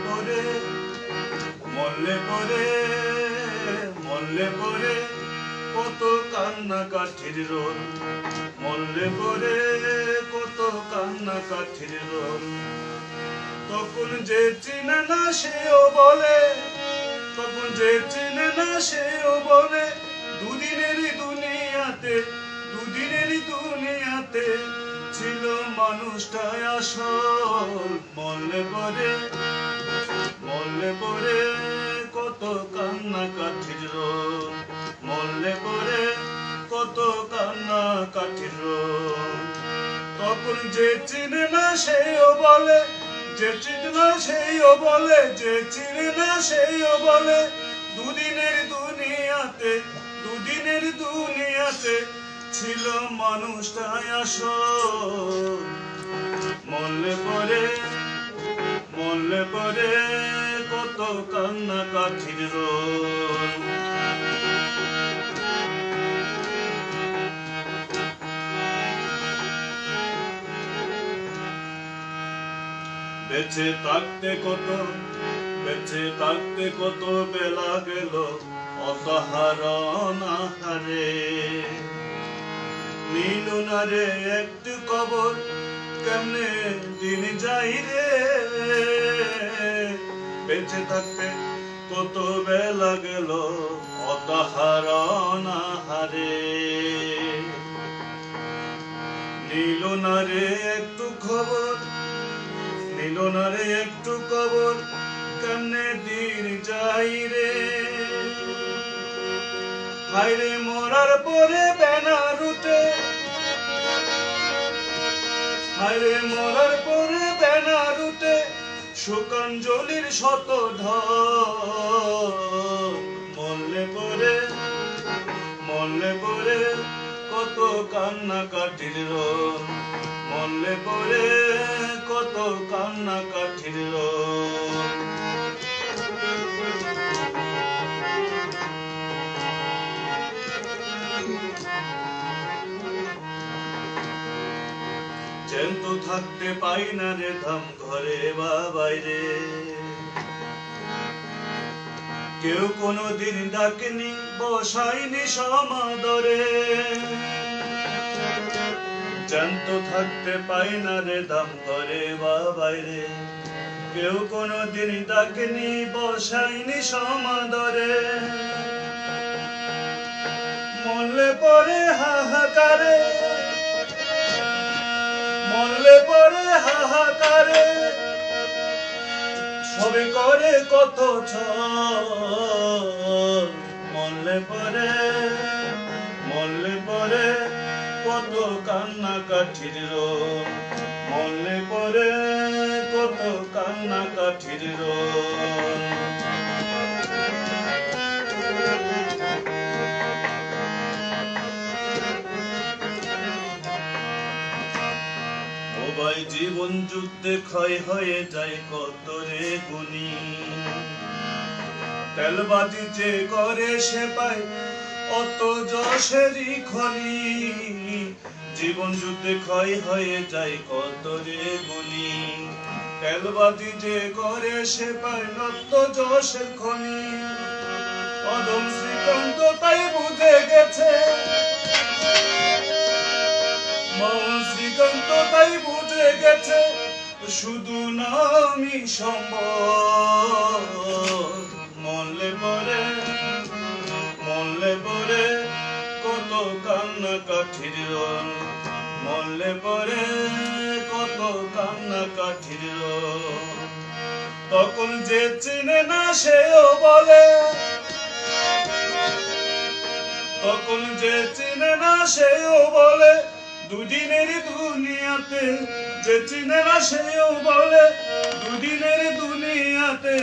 পরে মরলে পরে মরলে পরে কত কান্না কাঠির রোল, মরলে পরে কত কান্না কাঠির রোল। তখন যে চিনে না সেও বলে, তখন যে চিনে না সেও বলে, দুদিনেরই দুনিয়াতে, দুদিনেরই দুনিয়াতে ছিল মানুষটাই আসল। মরলে পরে মরলে পরে কত কান্না কাঠির রোল, মরলে পরে কত কান্না কাঠির রোল। তখন যে চিনে না সেও বলে, যে চিনে না সেও বলে, যে চিনে না সেও বলে, দুদিনের দুনিয়াতে, দুদিনের দুনিয়াতে ছিল মানুষটাই আসল। মরলে পরে মরলে পরে কত কান্না কাঠির রোল। বেঁচে থাকতে কত, বেঁচে থাকতে কত বেলা গেল অকাহারণ আহারে। নিল না রে একটু কবর, কেমনে দিন যাই রে। বেঁচে থাকতে কত বেলা গেল অকাহারণ আহারে। নিল না রে একটু খবর, নিল না রে একটু কবর, কেমনে দিন যাই রে। হায়রে মরার পরে ব্যানার উঠে, হায়রে মরার পরে ব্যানার উঠে, শোকাঞ্জলির শত ঢল। মরলে পরে মরলে পরে কত কান্না কাঠির রোল, মরলে পরে কত কান্না কাঠির রোল। জ্যান্ত থাকতে পাই না রে ধাম ঘরে বা বাইরে, কেউ কোনোদিন ডাকেনি বসাইনি সমাদরে। জ্যান্ত থাকতে পাই না রে ধাম ঘরে বা বাইরে, কেউ কোনোদিন ডাকেনি বসাইনি সমাদরে। মরলে পরে হাহাকারে, মরলে পরে হাহাকারে, সবে করে কত ছল। মরলে পরে মরলে পরে কত কান্না কাঠির রোল, মরলে পরে কত কান্না কাঠির রোল। সবাই জীবন যুদ্ধে ক্ষয় হয়ে যায় কত রে গুণী। তেলবাজি যে করে সে পায় অত যশেরই খনি। জীবন যুদ্ধে ক্ষয় হয়ে যায় কত রে গুণী। তেলবাজি যে করে সে পায় অত যশের খনি। অদম শ্রীকান্ত তাই বুঝে গেছে, শ্রীকান্ত তাই বুঝে গেছে, শুধু নামই সম্বল। মরলে পরে মরলে পরে কত কান্না কাঠির রোল, মরলে পরে কত কান্না কাঠির রোল। তখন যে চিনে না সেও বলে, তখন যে চিনে না সেও বলে, দুদিনের দুনিয়াতে যে চিনে না সেও বলে, দুদিনের দুনিয়াতে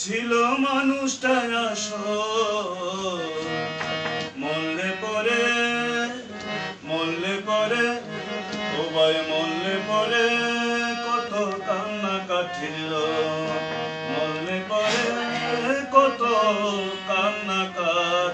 ছিল মানুষটাই আসল। মরলে পরে মরলে পরে ও ভাই মরলে পরে কত কান্না কাঠির রোল, মরলে পরে কত কান্না কাঠির